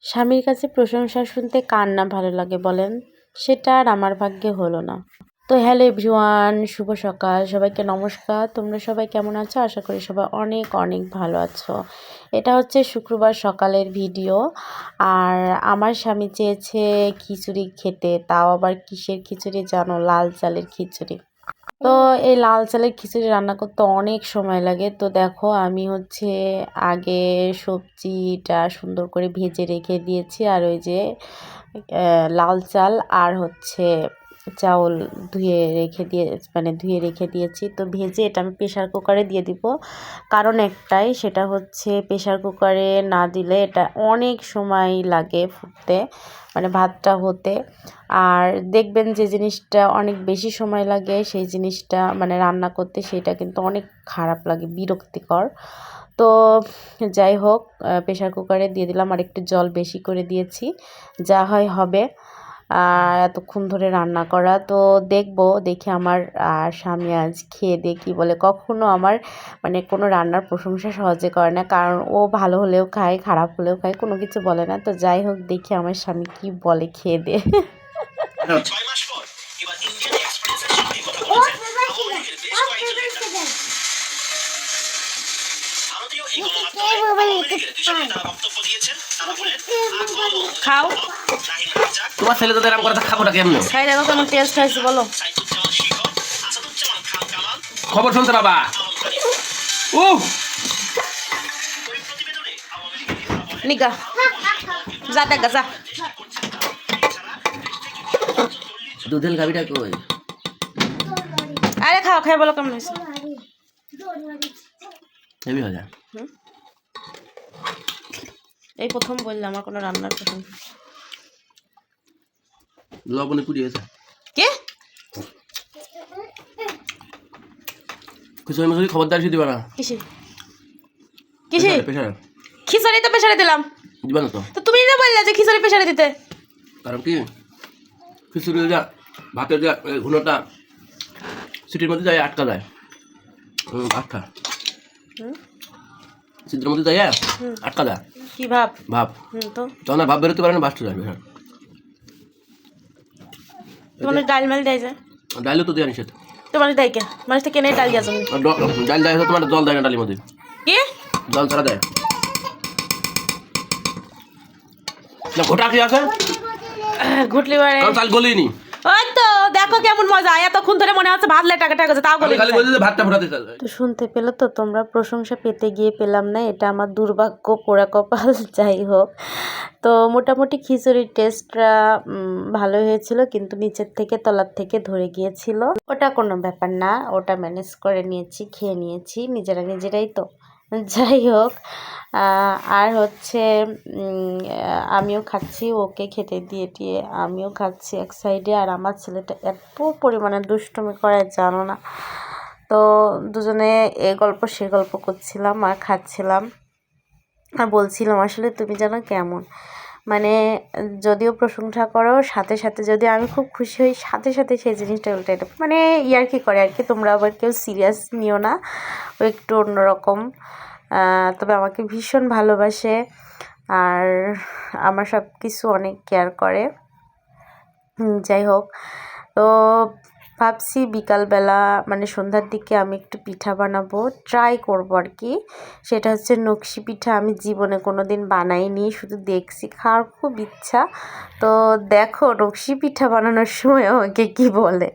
স্বামীর কাছে প্রশংসা শুনতে কার না ভালো লাগে বলেন? সেটা আর আমার ভাগ্যে হলো না। তো হ্যালো এভরিওয়ান, শুভ সকাল। সবাইকে নমস্কার। তোমরা সবাই কেমন আছো? আশা করি সবাই অনেক অনেক ভালো আছো। এটা হচ্ছে শুক্রবার সকালের ভিডিও। আর আমার স্বামী চেয়েছে খিচুড়ি খেতে, তাও আবার কিসের খিচুড়ি জানো? লাল চালের খিচুড়ি। তো এই লাল চালের খিচুড়ি রান্না করতে অনেক সময় লাগে। তো দেখো আমি হচ্ছে আগে সবজিটা সুন্দর করে ভেজে রেখে দিয়েছি, আর ওই যে লাল চাল আর হচ্ছে চাউল ধুয়ে রেখে দিয়েছি। তো ভেজে এটা আমি প্রেশার কুকারে দিয়ে দিব। কারণ একটাই, সেটা হচ্ছে প্রেশার কুকারে না দিলে এটা অনেক সময় লাগে ফুটতে, মানে ভাতটা হতে। আর দেখবেন যে জিনিসটা অনেক বেশি সময় লাগে সেই জিনিসটা মানে রান্না করতে, সেটা কিন্তু অনেক খারাপ লাগে, বিরক্তিকর। তো যাই হোক, প্রেশার কুকারে দিয়ে দিলাম, আর একটু জল বেশি করে দিয়েছি, যা হয় হবে। এতক্ষণ ধরে রান্না করা, তো দেখি আমার স্বামী আজ খেয়ে দিয়ে কী বলে। কখনো আমার মানে কোনো রান্নার প্রশংসা সহজে করে না, কারণ ও ভালো হলেও খায়, খারাপ হলেও খায়, কোনো কিছু বলে না। তো যাই হোক, দেখি আমার স্বামী কী বলে খেয়ে দিয়ে। খাও, তোমার ছেলে তো এরকম কথা খাবো না কেমন? খাই দেখো কেমন টেস্ট হয়েছে বলো। খবর শুনতে বাবা। নিগা যা দেখা যা। দুধের গাবিটা কই? আরে খাও, খাই বলো কেমন হয়েছে। হেভি হয়ে যায়। এই প্রথম বললাম আমার কোনো রান্নার প্রথম। লবণে পুড়িয়ে গেছে। কে খিচুড়ি মিচুড়ি খবরদার দিবা না। কিসে কিসে? প্রেশারে খিচুড়ি তো প্রেসারে দিলাম। দিবা না তো? তো তুমি না বললে যে খিচুড়ি প্রেসারে দিতে? কারণ কি, খিচুড়ি ভাতের যে ঘুনোটা সিটির মধ্যে যায়, আটকা যায়। আটকা সিটির মধ্যে যায়, আটকা যায়। কি ভাব? ভাব তো তখন আর ভাব বেরোতে পারে না, বাস্ট যায় প্রেশার। তোমার ডাল মাল দেয় যায়? ডাইলে তো দেওয়া নিষেধ। তোমার দেয় কে? মানুষ তো কেনে ডাল দিয়া জন্য। ডাল দেয়, তোমার জল দেয় না ডালের মধ্যে। কি জল ছাড়া দেয় না? ঘোটা কি আছে? ঘুটলি বারে চাল গলিনি। ওই তো দেখো কেমন মজা, এতক্ষণ ধরে মনে হচ্ছে ভাত লেটা কাটা গেছে, তাও বলে ভাতটা ফোটাতে চাল। তো শুনতে পেলে তো তোমরা, প্রশংসা পেতে গিয়ে পেলাম না, এটা আমার দুর্ভাগ্য, পোড়া কপাল। যাই হোক, তো মোটামুটি খিচুড়ির টেস্টটা ভালো হয়েছিল, কিন্তু নিচের থেকে তলার থেকে ধরে গিয়েছিল। ওটা কোনো ব্যাপার না, ওটা ম্যানেজ করে নিয়েছি, খেয়ে নিয়েছি নিজেরাই তো। যাই হোক, আর হচ্ছে আমিও খাচ্ছি, ওকে খেতে দিয়ে আমিও খাচ্ছি এক সাইডে। আর আমার ছেলেটা এত পরিমাণে দুষ্টুমি করে জানো না। তো দুজনে এ গল্প সে গল্প করছিলাম আর খাচ্ছিলাম, আর বলছিলাম আসলে তুমি জানো কেমন, মানে যদিও প্রশংসা করো, সাথে সাথে যদি আমি খুব খুশি হই, সাথে সাথে সেই জিনিসটা উল্টে দেবো, মানে ইয়ার্কি করে আর কি। তোমরা আবার কেউ সিরিয়াস নিও না, ও একটু অন্যরকম। তবে আমাকে ভীষণ ভালোবাসে, আর আমার সব কিছু অনেক কেয়ার করে। যাই হোক, তো ভাবছি বিকালবেলা মানে সন্ধ্যার দিকে আমি একটু পিঠা বানাবো, ট্রাই করবো আর কি। সেটা হচ্ছে নকশি পিঠা। আমি জীবনে কোনো দিন বানাইনি, শুধু দেখছি, খাওয়ার খুব ইচ্ছা। তো দেখো নকশি পিঠা বানানোর সময় আমাকে কি বলে।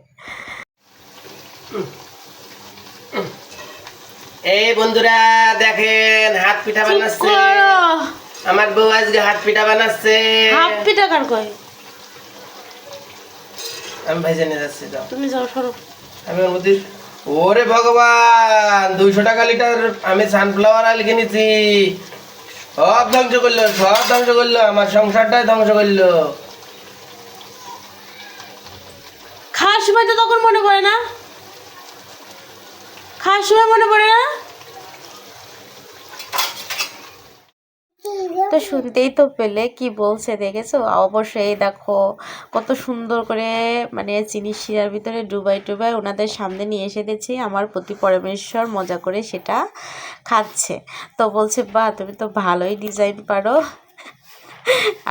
এই বন্ধুরা দেখেন, হাত পিঠা বানাচ্ছে আমার বউ, আজকে হাত পিঠা বানাচ্ছে। হাত পিঠা কার কয়? আমি ভাই জেনে যাচ্ছি, যাও তুমি যাও, সরো। আমি ওর মধ্যে, ওরে ভগবান, 200 টাকা লিটার আমি সানফ্লাওয়ার অয়েল কিনেছি, সব ধ্বংস করলো, আমার সংসারটাই ধ্বংস করলো। খাওয়ার সময় তো তখন মনে পড়ে না, খাওয়ার সময় মনে পড়ে না। তো শুনতেই তো পেলে কি বলছে, দেখেছো? অবশ্যই দেখো কত সুন্দর করে মানে চিনি শিরার ভিতরে ডুবাই ওনাদের সামনে নিয়ে এসে দিয়েছি, আমার প্রতি পরমেশ্বর মজা করে সেটা খাচ্ছে। তো বলছে, বাহ তুমি তো ভালোই ডিজাইন পারো।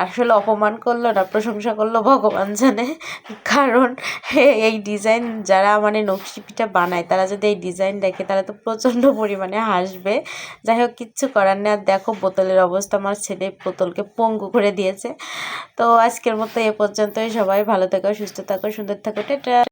আসলে অপমান করলো না প্রশংসা করলো ভগবান জানে। কারণ এই ডিজাইন যারা মানে নকশি পিঠা বানায় তারা যদি এই ডিজাইন দেখে তারা তো প্রচণ্ড পরিমাণে হাসবে। যাই হোক, কিচ্ছু করার নেই। আর দেখো বোতলের অবস্থা, আমার ছেলে বোতলকে পঙ্গু করে দিয়েছে। তো আজকের মতো এ পর্যন্তই। সবাই ভালো থাকো, সুস্থ থাকো, সুন্দর থাকো, টাটা।